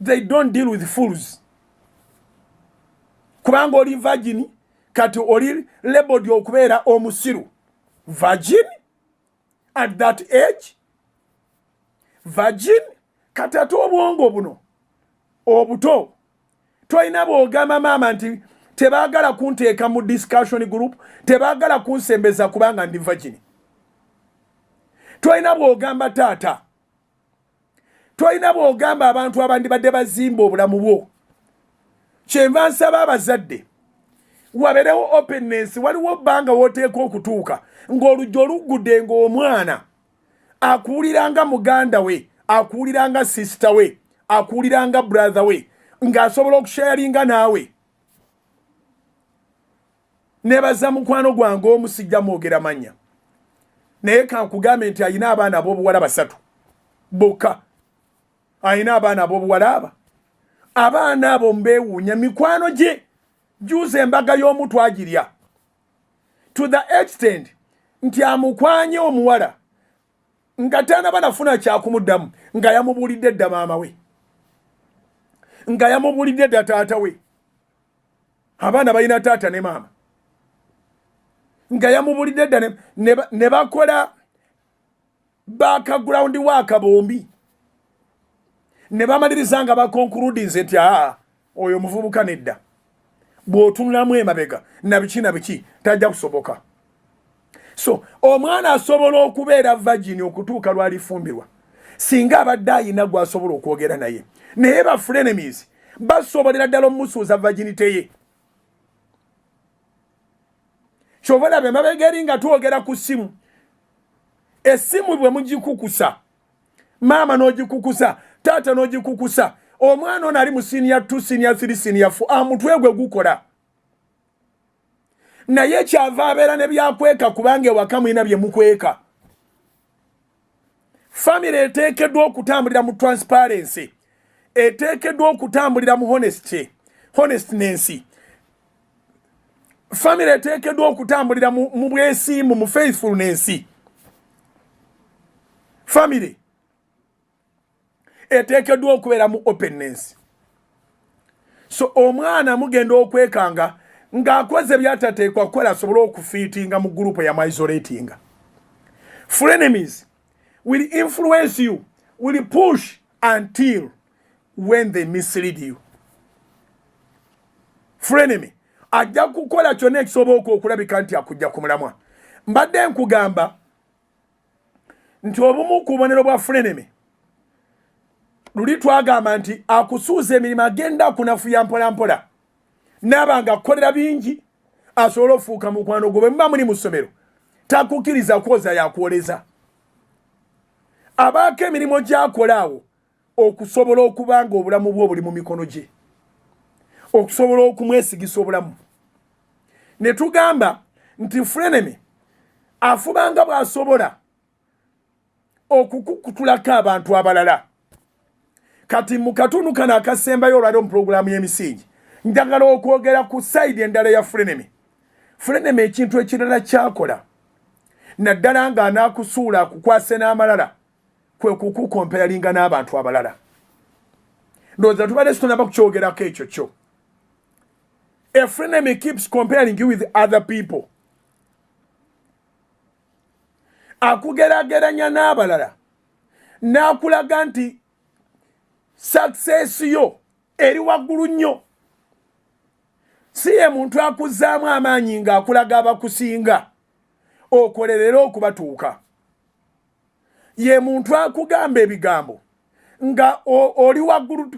They don't deal with fools. Kubanga oli virgin kati oli labeled okubeera omusiru. Virgin at that age. Virgin kati ate obwongo buno obuto toyina bwogamba maama nti tebaagala kunteeka mu discussion group, tebaagala kunsembeza kubanga ndi virgin. Toyina bwogamba taata, toyina bwogamba abantu abandi badde bazimba obulamu bwo. Kyenva nsaba abazadde waberewo openness, waliwo bbanga wooteeka okutuuka ng'olujja olugudde ng'omwana akuwuliranga muganda we, akuwuliranga sister we, akuwuliranga brother we, ng'asobola okusharinga naawe. Nebaza mukwano gwange omu sijja mwogera mannya, naye kankugambe nti ayina abaana ab'obuwala 3 bokka. Ayina abaana ab'obuwala aba, abaana abo mbeewuunya mikwano gye juuza embaga y'omuntu agirya to the extent nti amukwanye omuwala nga tanaba nafuna kyakumuddamu nga yamubuulidde dda maama we, nga yamubuulidde dda taata we. Abaana balina taata ne maama, nga yamubuulidde dda ne bakola background waaka bombi ne bamaliriza nga bakonkurudinze nti oyo muvubuka nedda bw'otunulamu emabega na biki tajja kusoboka. So omwana asobola okubeera virgin okutuuka lwalifumbirwa singa abadde ayina gw'asobola okwogera naye, naye ba frenemies basobolera ddala omusuuza virginity ye. Kyova be mabega eri nga twogera ku ssimu, essimu bwe mugikukusa, maama n'ogikukusa, taata n'ogikukusa, omwana ono ali mu senior 2, senior 3, senior 4, amutwe gwe gukola. Naye kyava abeera ne byakweka kubanga ewaka mulina bye mukweka. Family eteekeddwa okutambulira mu transparency, eteekeddwa okutambulira mu honestness. Family eteekeddwa okutambulira mu bwesimbu, mu faithfulness. Family eteekeddwa okubeera mu openness. So omwana mugenda okwekanga ng'akoze byatateekwa kukola asobole okufiitinga mu gurupu eyamwisolatinga. Frenemies will influence you, will push until when they mislead you. Frenemy ajja kukola kyonna ekisoboka okulabika nti akujja ku mulamwa. Mbadde nkugamba nti obumu ku bubonero bwa frenemy luli twagamba nti akusuuza emirimu agenda kunafuya mpolampola n'abanga akolera bingi asobola ofuuka mukwano gwe. Bwe muba muli mu ssomero takukkiriza kwoza yakwoleza, abaako emirimu gy'akola awo okusobola okuba nga obulamu bwe buli mu mikono gye, okusobola okumwesigisa obulamu. Ne tugamba nti frenemy afubanga bw'asobola okukukutulako abantu abalala. Kati mu katundu kano akasembayo olwali mu pulogulaamu y'emisingi njagala okwogera ku side endala ya frenemy. Frenemy ekintu ekirala kyakola naddala nga anaakusuula akukwase n'amalala kwe kukukompayalinga n'abantu abalala. Ndowooza tubadde sitonaba kukyogerako ekyo kyo. A frenemy keeps comparing you with other people. Akugerageranya n'abalala n'akulaga nti success yo eri waggulu nnyo. Si ye muntu akuzzaamu amaanyi ng'akulaga abakusinga okolerera okubatuuka. Ye muntu akugamba ebigambo nga oli waggulu,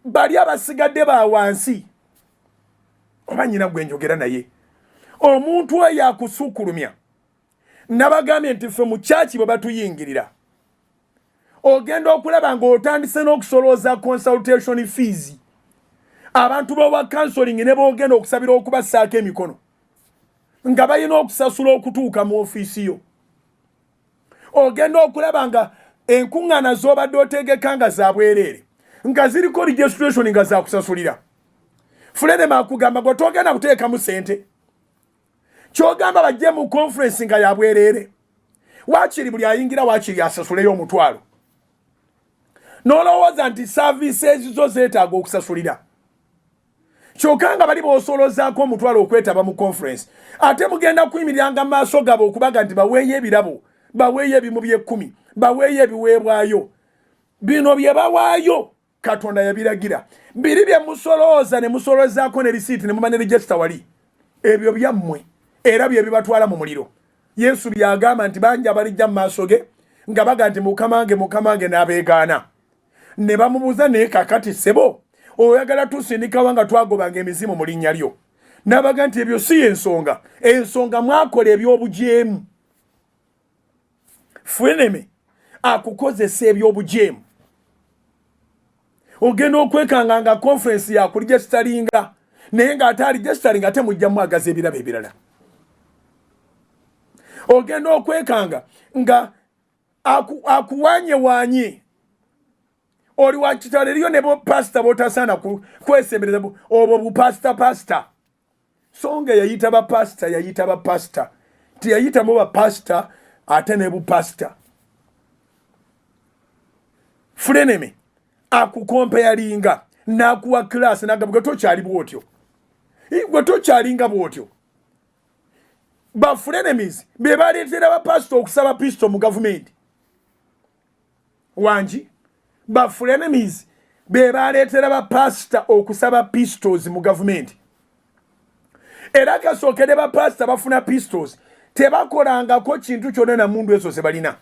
bali abasigadde ba wansi oba nnyina gwe njogera naye. Omuntu oyo akusukkulumya. Nabagambye nti ffe mu kyaki bwe batuyingirira ogenda okulaba ng'otandise n'okusolooza consultation fees. abantu bawa counseling ne boogenda okusabira okubassaako emikono nga balina okusasula okutuuka mu ofiisi yo. Ogenda okulaba nga enkuŋŋaana z'obadde otegeka nga za bwereere nga ziriko registration nga za kusasulira. Fulenema akugamba gwe togenda kuteekamu ssente. Kyogamba bajje mu conference nga ya bwereere. Waakiri buli ayingira waakiri asasuleyo omutwalo. N'olowooza nti services zo zeetaaga okusasulira. Kyokka nga bali boosolozaako omutwalo okwetaba mu conference. Ate mugenda kuyimiriranga mu maaso gabo okubaga nti baweeyo ebirabo, baweeyo ebimu by'ekkumi, baweeyo ebiweebwayo. Bino bye bawaayo Katonda yabiragira. Biri bye musolooza ne musolozaako ne risiiti ne muba ne register wali. Ebyo byammwe era bye bibatwala mu muliro. Yesu byagamba nti banja balijja mu maaso ge nga baga nti mukamange n'abeegaana. Ne bamubuuza naye kakati ssebo oyagala tusindikawa nga twagobanga emizimu mu linnya lyo. N'abaga nti ebyo si ensonga. Ensonga mwakola eby'obujeemu. Fweneme akukozesa eby'obujeemu. Ogenda okwekanga nga conference ya kuligestaringa naye nga atali gestaringa ate mujja mwagaza ebirabo ebirala. Ogenda okwekanga nga akuwanye oli wa kitale liyo ne bo pastor botasaana kwesembereza obwo bu pastor. Songa yayita ba pastor. Tiyayita mu ba pastor ate ne bu pastor. Freneme akukompeyalinga nakuwa class nagabwe tokyali bwotyo. Igwe tokyalinga bwotyo. Ba frenemies be baleetera ba pastor okusaba pisto mu government. Wanji ba frenemies be baleetera ba pastor okusaba pistols mu government. Era kasookere ba pastor bafuna pistols tebakolangako kintu kyonna na mundu eso se balina.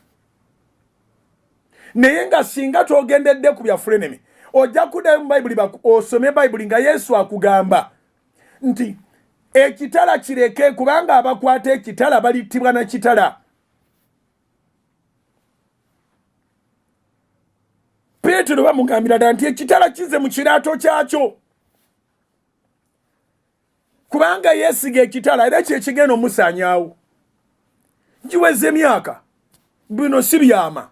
Naye nga singa togendedde ku bya frenemy ojja kuddayo mu Bayibuli osome Bayibuli nga Yesu akugamba nti ekitala kireke kubanga abakwata ekitala balittibwa na kitala. Petero bamugambira nti ekitala kize mu kiraato kyakyo kubanga yeesiga ekitala era kyekigenda omusaanyaawo. Giweze emyaka bino si byama.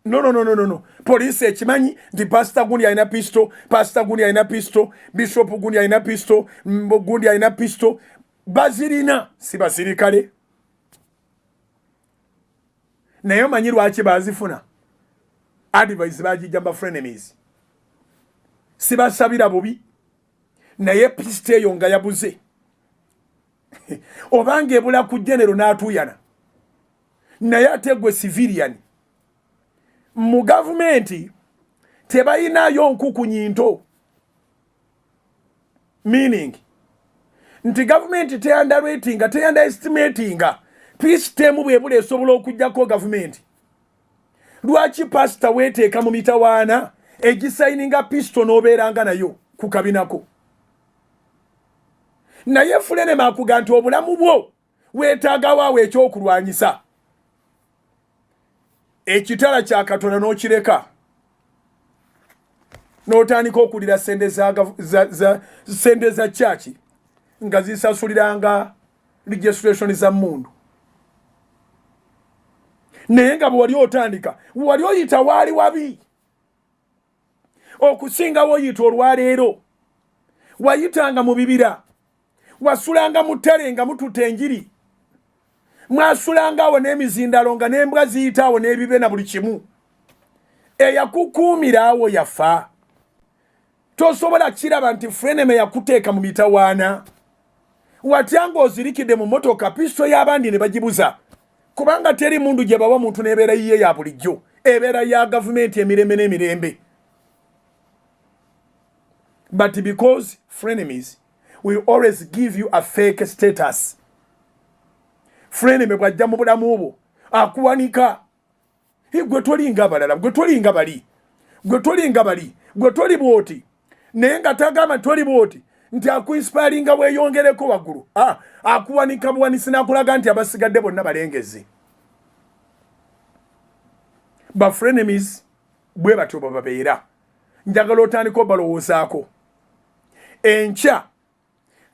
No. Police ekimanyi nti pastor gundi alina pisto, pastor gundi alina pisto, bishop gundi alina pisto, gundi alina pisto. Bazirina si basirikale. Naye omanyi lwaki bazifuna? Advice bagijja frenemies. Si basabira bubi. Naye pisto eyo nga yabuze. Obanga ebula ku genero n'atuyana. Naye ate gwe civilian. Mu government tebayinayo nkuku nyinto. Meaning nti government te underestimating peace temu bwebule esobola okujjako government. Lwaki pastor weteeka mu mitawaana egisaininga pisto n'obeeranga nayo ku kabinako. Naye Fulenema akuga nti obulamu bwo weetaaga waawe ekyokulwanyisa. Ekitala kya Katonda n'okireka n'otandika okulira sente za church nga zisasuliranga registration za mundu. Naye nga bwe wali otandika wali oyita waali wabi okusinga woyita olwaleero. Wayitanga mu bibira, wasulanga mu ttale nga mututa enjiri, mwasulanga awo n'emizindalo nga n'embwa ziyita awo n'ebibe na buli kimu. Eyakukuumira awo yafa. Tosobola kiraba nti Freneme yakuteeka mu mitawaana. Watyanga ozirikidde mu motoka pisto y'abandi ne bagibuza. Kubanga teri mundu gye bawa muntu n'ebeera yiye ya bulijjo. Ebeera ya gavumenti emirembe n'emirembe. But because frenemies will always give you a fake status. Freneme bwajja mu bulamu obwo akuwanika. Gwe tolinga abalala, gwe tolinga bali. Gwe tolinga bali, gwe toli bwoti. Naye nga tagama toli bwoti nti akuinspiringa bweyongereko waggulu. Akuwanika buwanisi n'akulaga nti abasigadde bonna balengezi. Ba frenemies bwe batyo babeera. Njagala otandika obalowoozaako. enkya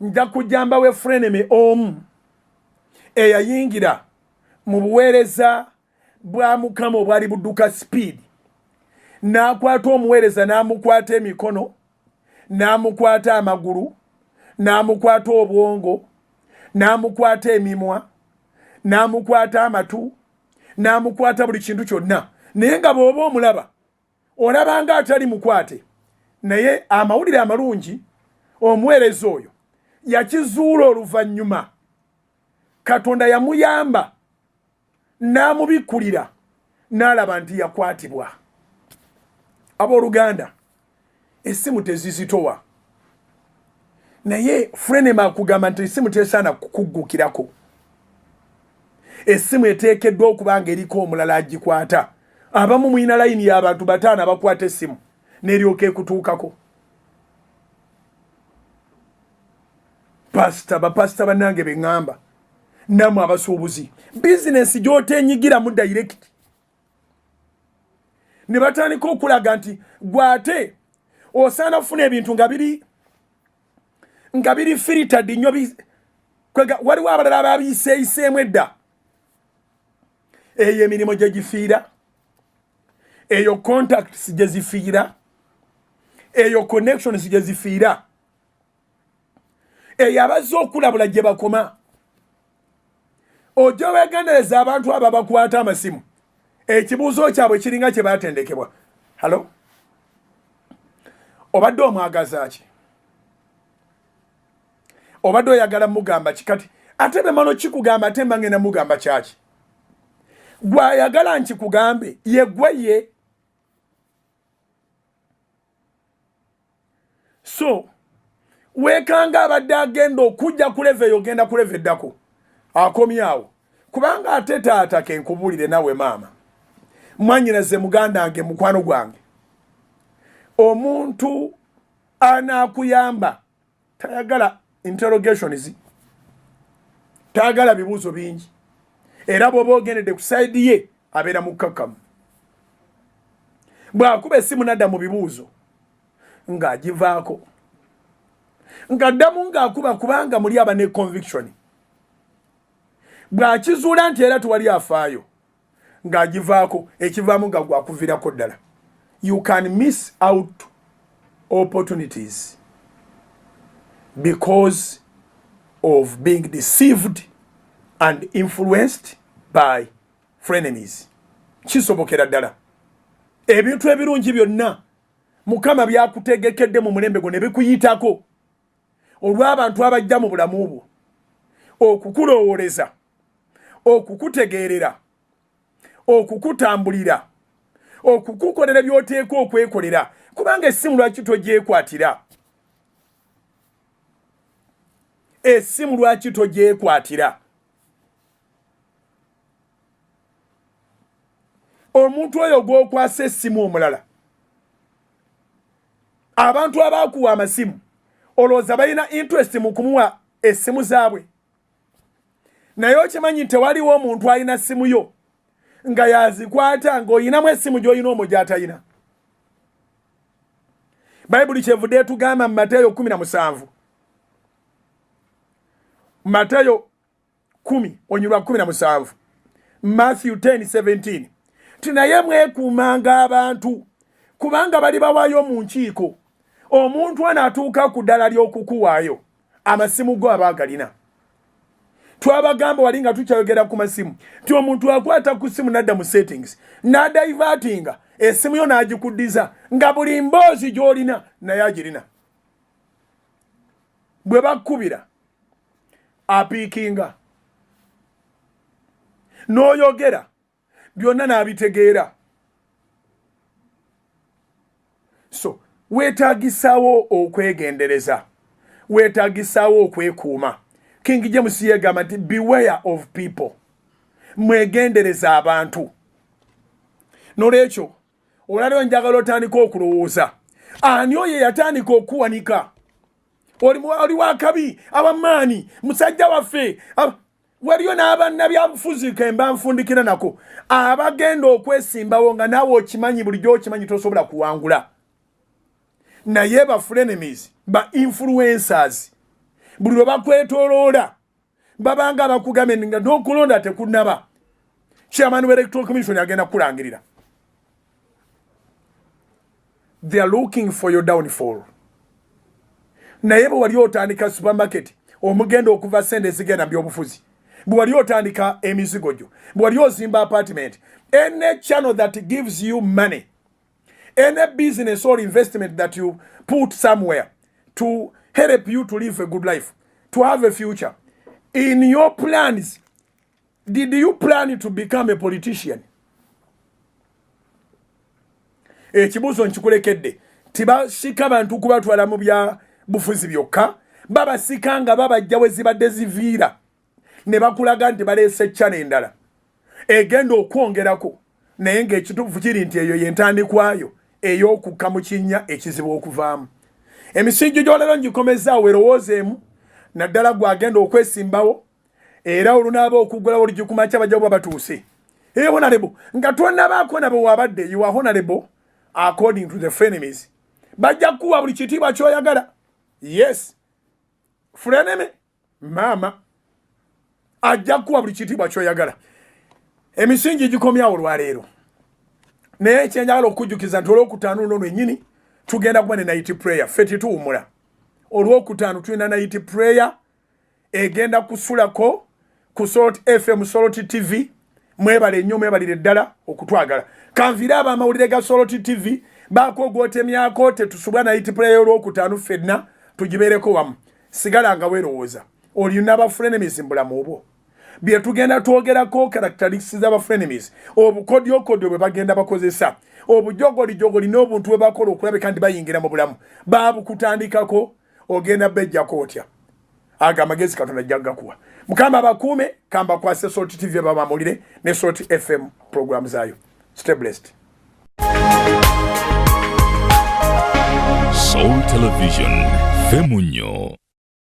nja kujamba we frenemy omu eyayingira mu buweereza bwa Mukama obwali budduka speed n'akwata omuweereza n'amukwata emikono n'amukwata amagulu n'amukwata obwongo n'amukwata emimwa n'amukwata amatu n'amukwata buli kintu kyonna naye nga bw'oba omulaba olaba nga atali mukwate naye amawulire amalungi omuweereza oyo yakizuula oluvannyuma Katonda yamuyamba n'amubikkulira n'alaba nti yakwatibwa. Abooluganda essimu tezizitowa naye frenemy akugamba nti essimu tesaana kukuggukirako. Essimu eteekeddwa okuba nga eriko omulala agikwata. Abamu muyina layini y'abantu bataano abakwata essimu n'eryoka ekutuukako. Bapasita bannange be ŋŋamba nammwe abasuubuzi bizinesi gy'oteenyigiramu direct ne batandika okulaga nti gwate osaana kufuna ebintu nga biri filtered nnyo. Waliwo abalala ababiyiseeyiseemu edda. Eyo emirimu gye gifiira, eyo contacts gye zifiira, eyo connections gye zifiira, eyo abazze okulabula gye bakoma. Ojja weegendereza abantu abo bakwata amasimu ekibuuzo kyabwe kiringa kye baatendekebwa. Halo, obadde omwagaza ki? Obadde oyagala mugamba kikati ate bemano kikugamba ate mba ngenda mugamba kyaki? Gwayagala nkikugambe ye. So weekanga abadde agenda okujja ku leve eyo ogenda ku leve eddako akomyawo kubanga ate taata ke nkubulire nawe maama mwanyinaze muganda wange mukwano gwange omuntu anaakuyamba tayagala interrogations tayagala bibuuzo bingi era bw'oba ogendedde ku sayidi ye abeera mukkakkamu. Bw'akuba essimu nadda mu bibuuzo ng'agivaako ng'addamu ng'akuba kubanga muli aba ne conviction. Bw'akizuula nti era tewali afaayo ng'agivaako ekivaamu nga gwakuviirako ddala. You can miss out opportunities because of being deceived and influenced by frenemies. Kisobokera ddala. Ebintu ebirungi byonna Mukama byakutegekedde mu mulembe gwo ne bikuyitako olw'abantu abajja mu bulamu bwo okukulowooleza, okukutegeerera, okukutambulira, okukukolera by'oteeka okwekolera kubanga essimu lwaki togyekwatira? Essimu lwaki togyekwatira? Omuntu oyo gw'okwasa essimu omulala, abantu abaakuwa amasimu olowooza balina interest mu kumuwa essimu zaabwe, naye okimanyi nti tewaliwo omuntu alina ssimu yo nga yazikwata ng'oyinamu essimu gy'olina omwo gy'atalina. Bayibuli kyevudde etugamba mu Mateyo 17, Mateyo 10:17, Matthew 10:17, tinaye mwekuumanga abantu kubanga bali bawaayo mu nkiiko. Omuntu anaatuuka ku ddala ly'okukuwaayo amasimu go aba agalina. Twabagamba wali nga tukyayogera ku masimu ti omuntu akwata ku simu nadda mu settings n'adaivatinga essimu yo n'agikuddiza nga buli mboozi gy'olina naye agirina. Bwe bakkubira apiikinga n'oyogera byonna n'abitegeera. So weetaagisawo okwegendereza, weetaagisawo okwekuuma. King James yegamba nti beware of people. Mwegendereza abantu. Nolwekyo olaliwo njagala otandika okulowooza ani oyo yatandika okuwanika. Oli wakabi abamaani musajja waffe waliyo n'abannabyabufuzi kemba nfundikira nako abagenda okwesimbawo nga naawe okimanyi bulijjo okimanyi tosobola kuwangula. naye ba frenemies ba influencers buli lwe bakwetoloola babanga bakugambe nga n'okulonda tekunnaba chairman w'electoral commission agenda kulangirira. They are looking for your downfall. Naye bwe wali otandika supermarket omugenda okuva sente zigenda by'obufuzi, bwe wali otandika emizigo gyo, bwe wali ozimba apartment, any channel that gives you money, any business or investment that you put somewhere to help you to live a good life, to have a future, in your plans, did you plan to become a politician? Ekibuzo nkikulekedde tibasika bantu kubatwala mu bya bufuzi byokka, babasika nga babajja we zibadde ziviira ne bakulaga nti baleese channel endala egenda okwongerako, naye ng'ekituufu kiri nti eyo yentandikwayo ey'okukka mu kinnya ekizibu okuvaamu. Emisingi gy'olero ngikomezaawo erowoozeemu naddala gwagenda okwesimbawo, era olunaaba okuggulawo ligikumakya bajja bwa batuuse. Honorable nga tonnabaako nabo wabadde you are honorable according to the frenemies. Bajja kuwa buli kitiibwa ky'oyagala. Yes, frenemy mama ajja kuwa buli kitiibwa ky'oyagala. Emisingi gikomyawo olwaleero, naye kyenjagala okujjukiza nti olwokutaano luno lwennyini tugenda kuba ne night prayer. Ffe tituwumula. Olwokutaano tulina night prayer egenda kusulako ku Salt FM, Salt TV. Mwebale nnyo, mwebalire ddala okutwagala. Kanvira abamawulire ga Salt TV baako gwotemyako tetusubwa night prayer olwokutaano ffenna tugibeereko wamu. Sigala nga weerowooza olina abafrenemies mbulamu obwo bye tugenda twogerako, characteristics z'abafrenemies, obukodyokodyo bwe bagenda bakozesa, obujogoli n'obuntu bwe bakola okulabika nti bayingira mu bulamu baabukutandikako, ogenda bejjako otya. Aga amagezi Katonda ajja gakuwa. Mukama abakuume, kamba kwase Salt TV babamulire ne Salt FM program zaayo. Stay blessed. Soul Television, Femunyo.